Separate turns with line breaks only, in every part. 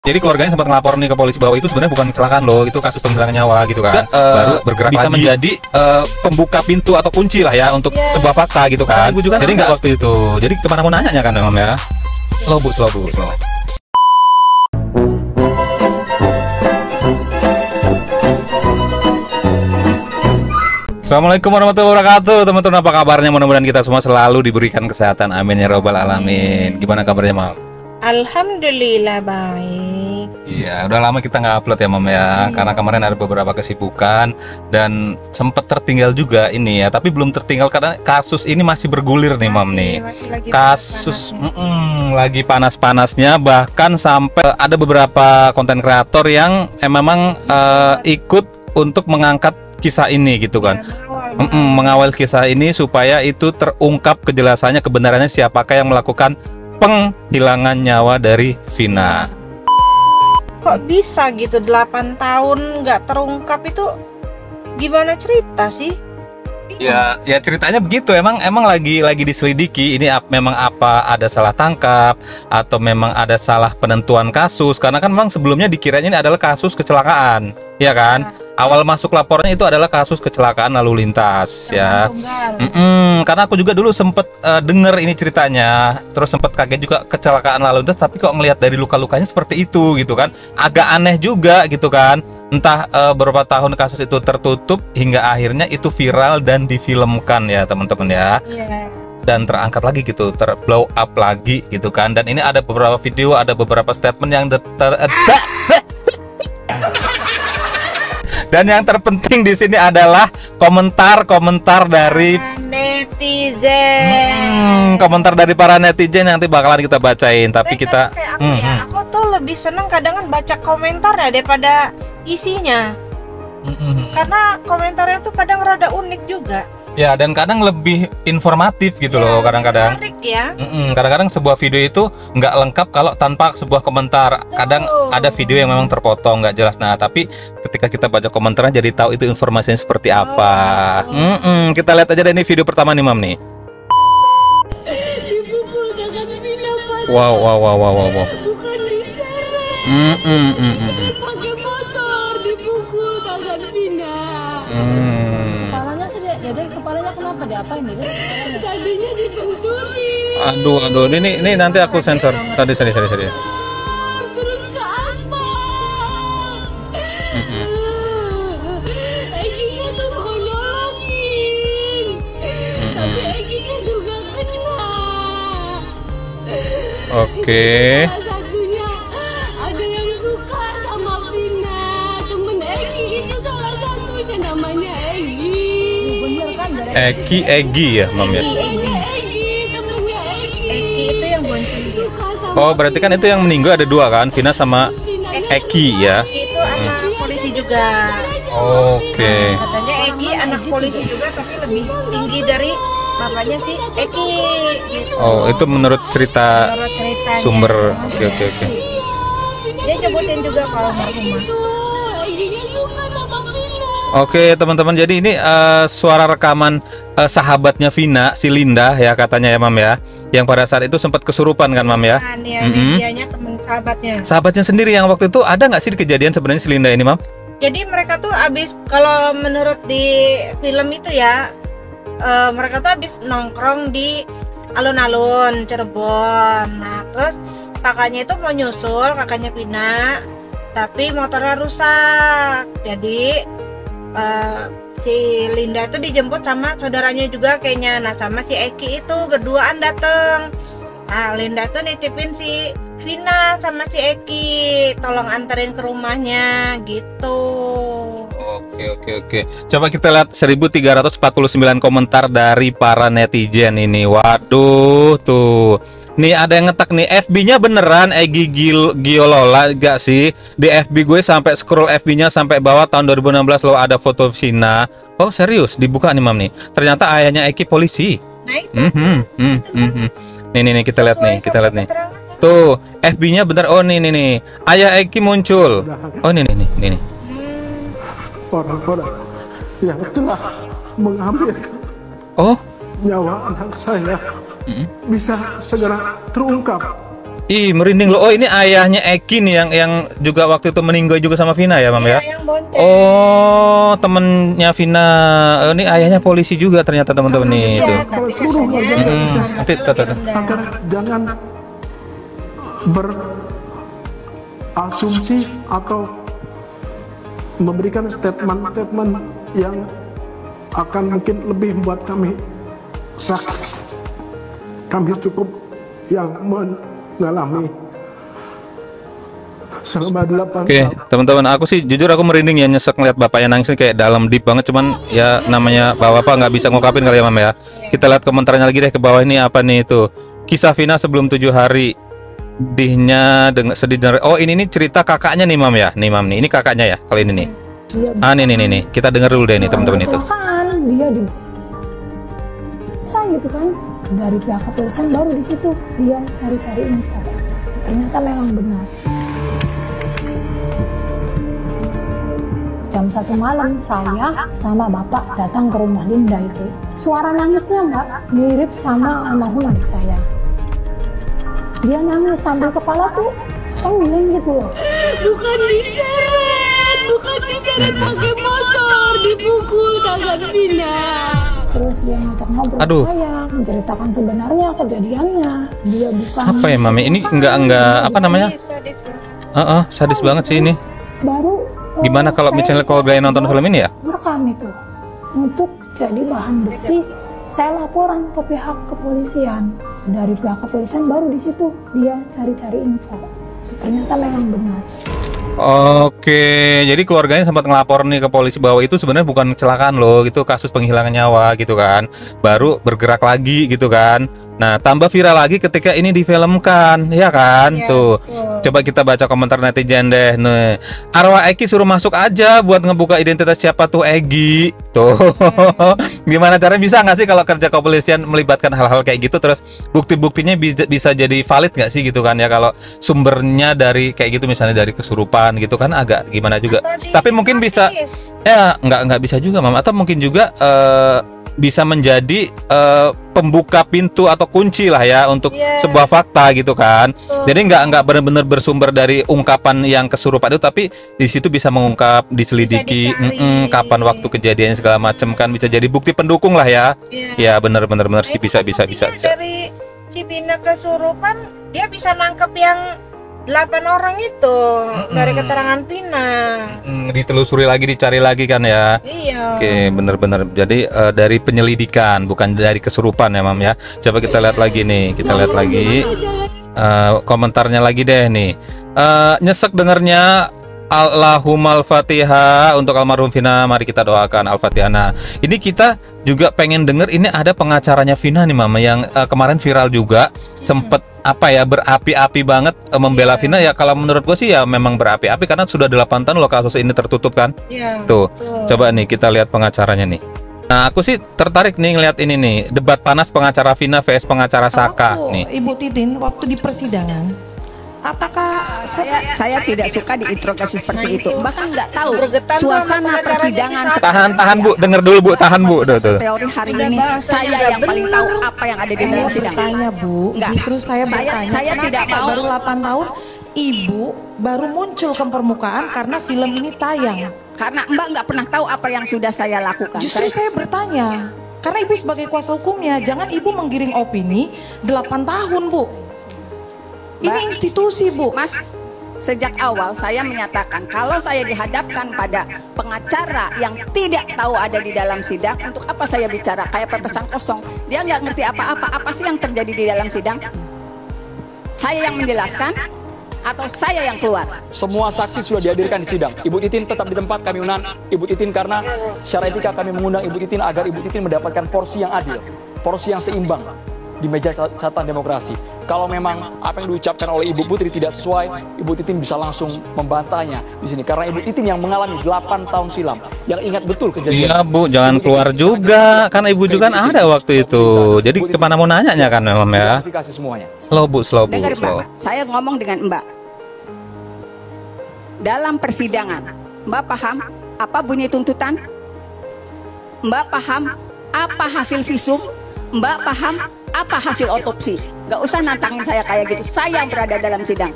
Jadi keluarganya sempat ngelapor nih ke polisi bahwa itu sebenarnya bukan kecelakaan loh, itu kasus penghilangan nyawa gitu kan. Baru bergerak bisa lagi menjadi pembuka pintu atau kunci lah ya untuk sebuah fakta gitu kan. Ibu juga jadi nggak waktu itu. Jadi kemana mau nanya kan memang ya. Slow bu. Assalamualaikum warahmatullahi wabarakatuh. Teman-teman, apa kabarnya? Mudah-mudahan kita semua selalu diberikan kesehatan. Amin ya robbal alamin. Gimana kabarnya, Mam?
Alhamdulillah baik.
Iya, udah lama kita nggak upload ya, Mam ya. Karena kemarin ada beberapa kesibukan dan sempat tertinggal juga ini ya. Tapi belum tertinggal karena kasus ini masih bergulir nih, Mam nih. Kasus lagi panas-panasnya, bahkan sampai ada beberapa konten kreator yang memang ikut untuk mengangkat kisah ini gitu kan. Mengawal kisah ini supaya itu terungkap kejelasannya, kebenarannya siapakah yang melakukan penghilangan nyawa dari Vina.
Kok bisa gitu 8 tahun nggak terungkap, itu gimana cerita sih?
Ya ceritanya begitu, emang lagi diselidiki ini memang apa ada salah tangkap atau memang ada salah penentuan kasus, karena kan memang sebelumnya dikiranya ini adalah kasus kecelakaan, ya kan? Awal masuk laporannya itu adalah kasus kecelakaan lalu lintas ya. Karena aku juga dulu sempet denger ini ceritanya, terus sempet kaget juga kecelakaan lalu lintas, tapi kok ngelihat dari luka-lukanya seperti itu gitu kan, agak aneh juga gitu kan. Entah berapa tahun kasus itu tertutup hingga akhirnya itu viral dan difilmkan ya teman-teman ya. Dan terangkat lagi gitu, terblow up lagi gitu kan. Dan ini ada beberapa video, ada beberapa statement yang dan yang terpenting di sini adalah komentar-komentar dari
netizen.
Komentar dari para netizen yang nanti bakalan kita bacain. Tapi kita
aku tuh lebih seneng kadang baca komentar ya daripada isinya. Karena komentarnya tuh kadang rada unik juga.
Ya, dan kadang lebih informatif gitu loh kadang-kadang.
Ya.
Kadang-kadang sebuah video itu nggak lengkap kalau tanpa sebuah komentar. Kadang ada video yang memang terpotong nggak jelas. Nah, tapi ketika kita baca komentarnya jadi tahu itu informasinya seperti apa. Kita lihat aja deh, ini video pertama nih, Mam nih. Wow.
Pakai motor dipukul kakak Vina. Kepalanya sih ya, kepalanya kenapa diapain gitu? Tadinya dibenturin.
Aduh, ini nanti aku sensor. Tadi.
Terus ke aspal. Eginya tuh mau nolongin, tapi Eginya juga kena.
Oke.
Salah satunya ada yang suka sama Vina, temen Egi itu salah satunya namanya Egi. Bener kan?
Egi ya, Mam ya.
Temennya Egi.
Eki itu yang bonceng.
Oh, berarti kan itu yang meninggal ada dua kan, Vina sama Eki ya.
Itu anak polisi juga.
Oke.
Katanya Egi anak polisi juga, tapi lebih tinggi dari bapaknya si Eki gitu.
Oh, itu menurut cerita
ceritanya.
sumber. Oke.
Dia nyebutin juga kalau almarhumah.
Oke, teman-teman, jadi ini suara rekaman sahabatnya Vina, si Linda ya katanya ya, Mam ya. Yang pada saat itu sempat kesurupan kan, Mam ya.
Dianya teman sahabatnya.
Sahabatnya sendiri yang waktu itu ada nggak sih kejadian sebenarnya si Linda ini, Mam?
Jadi mereka tuh abis, kalau menurut di film itu ya, mereka tuh abis nongkrong di alun-alun Cirebon. Nah, terus kakaknya itu mau nyusul, kakaknya Vina, tapi motornya rusak. Jadi si Linda itu dijemput sama saudaranya juga kayaknya. Nah, sama si Eki itu berduaan dateng. Nah, Linda tuh nitipin si Vina sama si Eki, tolong anterin ke rumahnya gitu.
Oke. Coba kita lihat 1349 komentar dari para netizen ini. Waduh, tuh. Nih ada yang ngetak nih, FB-nya beneran Egi Giolola gak sih? Di FB gue sampai scroll FB-nya sampai bawah tahun 2016 lo ada foto Vina. Oh, serius? Dibuka nih, Mam nih. Ternyata ayahnya Eki polisi.
Nah, itu.
Nih kita lihat nih, Tuh, FB-nya bener. Oh, nih. Ayah Eki muncul. Oh, nih.
Orang-orang yang telah mengambil nyawa anak saya bisa segera terungkap.
Ih, merinding loh. Oh, ini ayahnya Eki nih yang juga waktu itu meninggal juga sama Vina ya, Mam ya?
Yang bonceng.
Oh, temennya Vina. Ini ayahnya polisi juga ternyata teman-teman nih itu.
Kalau seluruh warga Indonesia agar jangan berasumsi atau memberikan statement-statement yang akan mungkin lebih membuat kami sakit. Kami cukup yang mengalami selama 8
Oke,
tahun.
teman-teman, aku sih jujur aku merinding ya, nyesek ngeliat bapaknya nangis kayak dalam deep banget. Cuman ya namanya bapak nggak bisa ngungkapin kali ya, Mam ya. Kita lihat komentarnya lagi deh ke bawah ini apa nih itu. Kisah Vina sebelum 7 hari. Sedihnya dengan sedih dengar. Oh, ini nih cerita kakaknya nih, Mam ya. Nih, Mam nih. Ini kakaknya ya kali ini nih. Ah, nih. Kita dengar dulu deh nih, teman-teman itu.
Kecelakaan, dia di gitu kan, dari pihak kepolisian baru di situ dia cari-cari info, ternyata memang benar. Jam 1 malam saya sama bapak datang ke rumah Linda itu, suara nangisnya Mbak mirip sama almarhum adik saya. Dia nangis sambil kepala tuh tenggelam gitu loh.
Bukan diseret pakai motor, dipukul tangan Vina.
Terus dia ngajak ngobrol
Aduh.
saya, menceritakan sebenarnya kejadiannya. Dia bukan
Apa ya, Mami? Ini enggak apa namanya? Sadis banget sih ini.
baru
Gimana kalau misalnya kalau kalian nonton film ini ya?
merekam itu untuk jadi bahan bukti. Saya laporan ke pihak kepolisian. Dari pihak kepolisian baru di situ dia cari-cari info. Ternyata memang benar.
Oke, jadi keluarganya sempat ngelapor nih ke polisi bahwa itu sebenarnya bukan kecelakaan loh, itu kasus penghilangan nyawa gitu kan. Baru bergerak lagi gitu kan. Nah, tambah viral lagi ketika ini difilmkan, ya kan?
Iya,
Tuh.
betul.
Coba kita baca komentar netizen deh. Nih, arwah Eki suruh masuk aja buat ngebuka identitas siapa tuh Egi. Tuh. Gimana caranya, bisa nggak sih kalau kerja kepolisian melibatkan hal-hal kayak gitu, terus bukti-buktinya bisa jadi valid nggak sih gitu kan ya, kalau sumbernya dari kayak gitu misalnya dari kesurupan gitu kan agak gimana juga.
Atau di
Tapi mungkin bisa
artis.
ya nggak bisa juga, Mam, atau mungkin juga bisa menjadi pembuka pintu atau kunci lah ya untuk
Iya.
sebuah fakta gitu kan.
Betul.
Jadi nggak benar-benar bersumber dari ungkapan yang kesurupan itu, tapi di situ bisa mengungkap, diselidiki,
Bisa dicari.
kapan waktu kejadiannya segala macam kan, bisa jadi bukti pendukung lah ya.
Iya.
Ya benar sih,
Itu
bisa.
buktinya dari si Vina kesurupan, dia bisa nangkep yang 8 orang itu dari keterangan Vina.
Ditelusuri lagi, dicari lagi kan ya.
Iya.
Oke, bener. Jadi dari penyelidikan, bukan dari kesurupan ya, Mam ya. Coba kita lihat lagi nih, kita lihat lagi komentarnya lagi deh nih. Nyesek dengernya. Allahumma al-fatihah untuk almarhum Vina. Mari kita doakan al-fatihah. Nah, ini kita juga pengen denger, ini ada pengacaranya Vina nih, Mama, yang kemarin viral juga, sempet apa ya, berapi-api banget membela Vina ya. Kalau menurut gue sih ya memang berapi-api karena sudah 8 tahun loh kasus ini tertutup kan.
Iya.
Tuh,
betul.
coba nih kita lihat pengacaranya nih. Nah, aku sih tertarik nih ngeliat ini nih, debat panas pengacara Vina vs pengacara Saka nih.
Ibu Titin waktu di persidangan, apakah
Saya tidak suka diinterogasi seperti itu. Bahkan nggak tahu
Bergetar tuh
suasana
sama pengacaranya
persidangan.
si Saka.
Tahan Bu, denger dulu Bu, tahan Bu. Tuh.
Teori hari
Udah
ini
bahasanya
saya
nggak
yang paling
bener.
tahu apa yang ada di dalam
saya
sidang.
bertanya Bu,
Enggak.
justru saya bertanya,
Saya
kenapa
tidak
kok
mau.
baru 8 tahun Ibu baru muncul ke permukaan karena film ini tayang.
Karena Mbak nggak pernah tahu apa yang sudah saya lakukan.
Justru saya bertanya, karena Ibu sebagai kuasa hukumnya, jangan Ibu menggiring opini 8 tahun Bu. Ini
Mbak,
institusi Bu.
Mas, sejak awal saya menyatakan kalau saya dihadapkan pada pengacara yang tidak tahu ada di dalam sidang, untuk apa saya bicara kayak pepesan kosong? Dia nggak ngerti apa-apa. Apa sih yang terjadi di dalam sidang? Saya yang menjelaskan atau saya yang keluar?
Semua saksi sudah dihadirkan di sidang. Ibu Titin tetap di tempat, kami undang Ibu Titin karena secara etika kami mengundang Ibu Titin agar Ibu Titin mendapatkan porsi yang adil, porsi yang seimbang di meja catatan demokrasi. Kalau memang apa yang diucapkan oleh Ibu Putri tidak sesuai, Ibu Titin bisa langsung membantahnya di sini. Karena Ibu Titin yang mengalami 8 tahun silam, yang ingat betul kejadian.
Iya Bu, jangan keluar juga, kan Ibu juga kan ada waktu itu. Jadi kemana mau nanyanya kan memang ya.
Verifikasi semuanya.
Slow Bu,
Dengar
slow.
Mbak, saya ngomong dengan Mbak. Dalam persidangan, Mbak paham apa bunyi tuntutan? Mbak paham apa hasil visum? Mbak paham Apa hasil otopsi? Gak usah nantangin saya kayak gitu. Saya yang berada dalam sidang.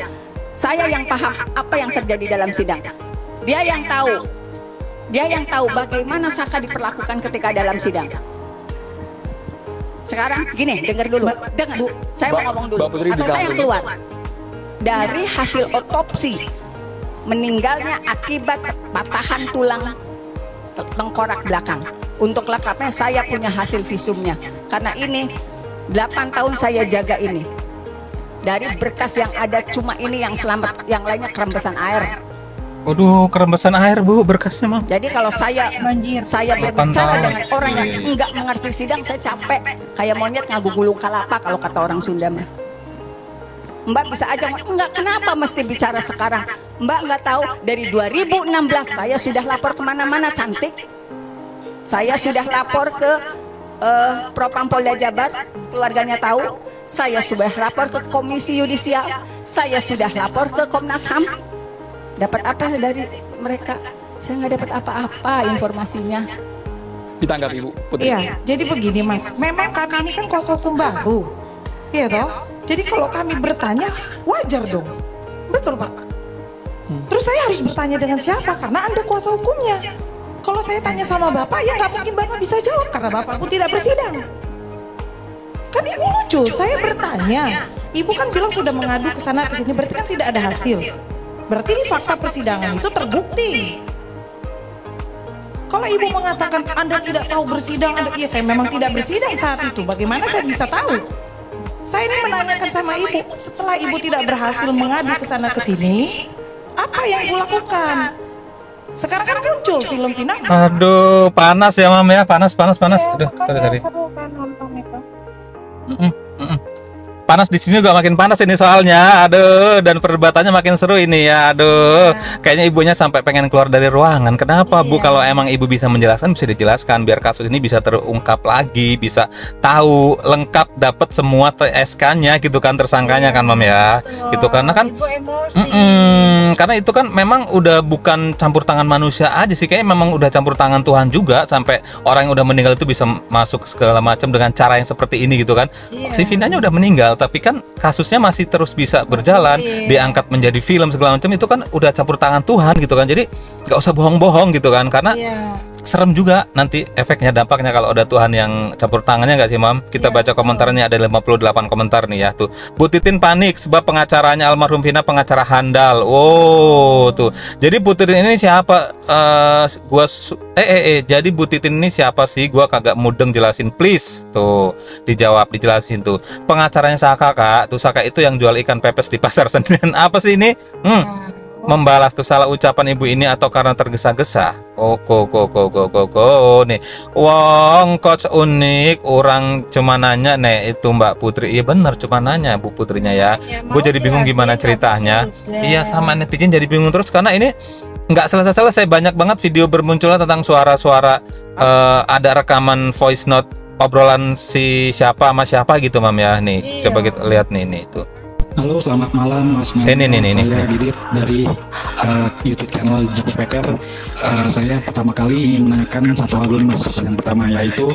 Saya yang paham apa yang terjadi dalam sidang. Dia yang tahu. Dia yang tahu bagaimana Saka diperlakukan ketika dalam sidang. Sekarang gini, dengar dulu. Dengar. Saya mau ngomong dulu. Atau saya yang keluar. Dari hasil otopsi, meninggalnya akibat patahan tulang tengkorak belakang. Untuk lengkapnya saya punya hasil visumnya. Karena ini 8 tahun saya jaga ini. Dari berkas yang ada cuma ini yang selamat, yang lainnya kerembesan air.
Waduh, kerembesan air Bu berkasnya Mam.
Jadi kalau saya berbicara dengan orang yang enggak mengerti sidang, saya capek. Kayak monyet ngagu gulung kalapa kalau kata orang Sunda mah. Mbak bisa aja, enggak, kenapa mesti bicara sekarang? Mbak nggak tahu dari 2016 saya sudah lapor kemana-mana, cantik. Saya sudah lapor ke Propam Polda Jabar, keluarganya tahu. Saya sudah lapor ke Komisi Yudisial. Saya sudah lapor ke Komnas HAM. Dapat apa dari mereka? Saya nggak dapat apa-apa informasinya.
Ditanggapi Ibu Putri.
Iya, jadi begini Mas, memang kami ini kan kuasa hukum baru, iya toh. Jadi kalau kami bertanya wajar dong, betul Pak. Terus saya harus bertanya dengan siapa? Karena Anda kuasa hukumnya. Kalau saya tanya sama Bapak, ya nggak mungkin Bapak bisa jawab karena Bapak pun tidak bersidang. Kan Ibu lucu, saya bertanya, Ibu kan bilang sudah mengadu ke sana ke sini, berarti kan tidak ada hasil. Berarti ini fakta persidangan itu terbukti. Kalau Ibu mengatakan Anda tidak tahu bersidang, ya saya memang tidak bersidang saat itu. Bagaimana saya bisa tahu? Saya ini menanyakan sama Ibu, setelah Ibu tidak berhasil mengadu ke sana ke sini, apa yang Ibu lakukan? Sekarang kan muncul film Pinang.
Aduh, panas ya Mam ya, panas. Aduh, sorry. Panas di sini juga makin panas ini soalnya. Aduh, dan perdebatannya makin seru ini ya. Aduh, kayaknya ibunya sampai pengen keluar dari ruangan. Kenapa Bu? Kalau emang ibu bisa menjelaskan, bisa dijelaskan biar kasus ini bisa terungkap lagi, bisa tahu lengkap, dapat semua SK-nya gitu kan, tersangkanya kan Mam ya. Gitu karena kan karena itu kan memang udah bukan campur tangan manusia aja sih, kayaknya memang udah campur tangan Tuhan juga, sampai orang yang udah meninggal itu bisa masuk segala macam dengan cara yang seperti ini gitu kan. Si Vindanya udah meninggal, tapi kan kasusnya masih terus bisa berjalan, diangkat menjadi film segala macam, itu kan udah campur tangan Tuhan gitu kan. Jadi nggak usah bohong-bohong gitu kan, karena serem juga nanti efeknya, dampaknya kalau ada Tuhan yang campur tangannya, nggak sih Mam? Kita baca komentarnya, ada 58 komentar nih ya tuh. Bu Titin panik sebab pengacaranya almarhum Vina pengacara handal. Oh tuh. Jadi Bu Titin ini siapa? Jadi Bu Titin ini siapa sih? Gua kagak mudeng jelasin please. Tuh dijawab, dijelasin tuh. Pengacaranya Saka Kak. Tuh Saka itu yang jual ikan pepes di pasar Senen. Apa sih ini? Membalas tuh salah ucapan ibu ini atau karena tergesa-gesa? Nih wong coach unik, orang cuma nanya nih itu Mbak Putri. Iya bener, cuma nanya Bu Putrinya ya. Gue jadi bingung gimana ceritanya. Iya, sama netizen jadi bingung terus karena ini nggak selesai-selesai. Banyak banget video bermunculan tentang suara-suara ada rekaman voice note obrolan si siapa sama siapa gitu Mam ya. Nih coba kita lihat nih itu.
Halo, selamat malam Mas. Saya Didit dari YouTube channel Jikspeker. Saya pertama kali ingin menanyakan satu hal dulu Mas. Yang pertama yaitu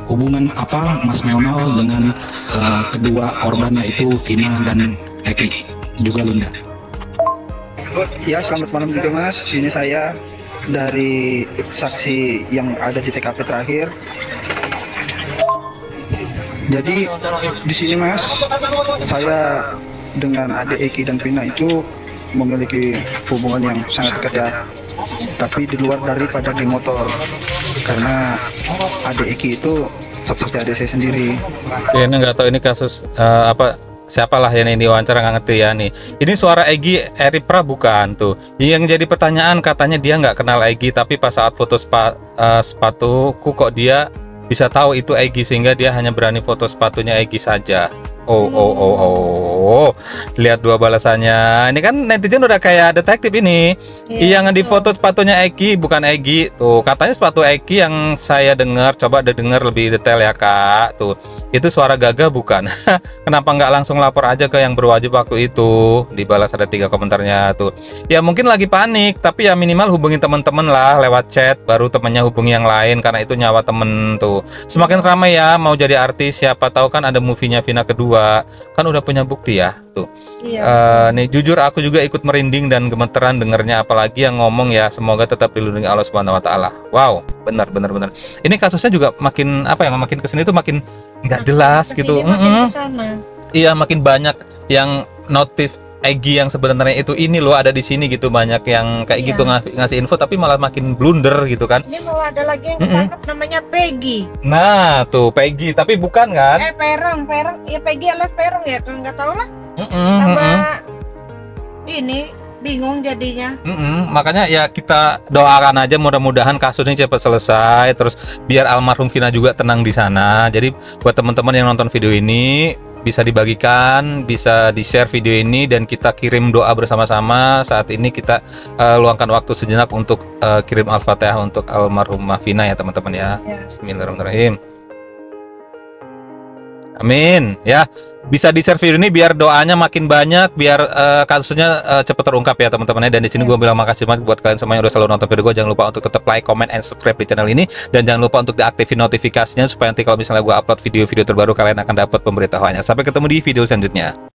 hubungan apa Mas Meonal dengan kedua korban, yaitu Vina dan Eki, juga Linda.
Ya, selamat malam juga Mas. Ini saya dari saksi yang ada di TKP terakhir. Jadi di sini Mas, saya dengan adik Eki dan Vina itu memiliki hubungan yang sangat dekat ya. Tapi di luar daripada geng motor, karena adik Eki itu seperti adik saya sendiri.
Ya, ini nggak tahu ini kasus siapalah yang ini diwawancara, nggak ngerti ya nih. Ini suara Egy Eripra bukan tuh. Yang jadi pertanyaan katanya dia nggak kenal Egy, tapi pas saat foto sepatuku kok dia bisa tahu itu Egy, sehingga dia hanya berani foto sepatunya Egy saja. Tuh, lihat dua balasannya. Ini kan netizen udah kayak detektif ini. Yang di foto sepatunya Eki bukan Egi. Tuh, katanya sepatu Eki yang saya dengar. Coba dengar lebih detail ya Kak. Tuh, itu suara Gaga bukan? Kenapa nggak langsung lapor aja ke yang berwajib waktu itu? Dibalas ada 3 komentarnya tuh. Ya mungkin lagi panik, tapi ya minimal hubungi teman-teman lah lewat chat. Baru temennya hubungi yang lain karena itu nyawa temen tuh. Semakin ramai ya mau jadi artis, siapa tahu kan ada movie-nya Vina kedua. Kan udah punya bukti ya tuh. Nih jujur aku juga ikut merinding dan gemeteran dengernya, apalagi yang ngomong ya semoga tetap dilindungi Allah Subhanahu wa taala. Wow, benar. Ini kasusnya juga makin apa ya, makin kesini tuh makin nggak jelas gitu. Iya, makin banyak yang notif Egi yang sebenarnya itu ini loh ada di sini gitu, banyak yang kayak gitu ngasih info tapi malah makin blunder gitu kan.
Ini malah ada lagi yang ditangkap namanya Peggy.
Nah tuh Peggy tapi bukan kan?
Perong ya, Peggy alias Perong ya, kan nggak tahu lah. Tambah ini bingung jadinya.
Makanya ya kita doakan aja mudah-mudahan kasus ini cepat selesai, terus biar almarhum Vina juga tenang di sana. Jadi buat teman-teman yang nonton video ini bisa dibagikan, bisa di-share video ini dan kita kirim doa bersama-sama. Saat ini kita luangkan waktu sejenak untuk kirim Al-Fatihah untuk almarhumah Vina ya teman-teman ya. Bismillahirrahmanirrahim. Amin ya. Bisa di-share video ini biar doanya makin banyak, biar kasusnya cepat terungkap ya teman-teman ya. Dan di sini gue bilang makasih banget buat kalian semua yang udah selalu nonton video gue. Jangan lupa untuk tetap like, comment, and subscribe di channel ini, dan jangan lupa untuk diaktifin notifikasinya supaya nanti kalau misalnya gue upload video-video terbaru kalian akan dapat pemberitahuannya. Sampai ketemu di video selanjutnya.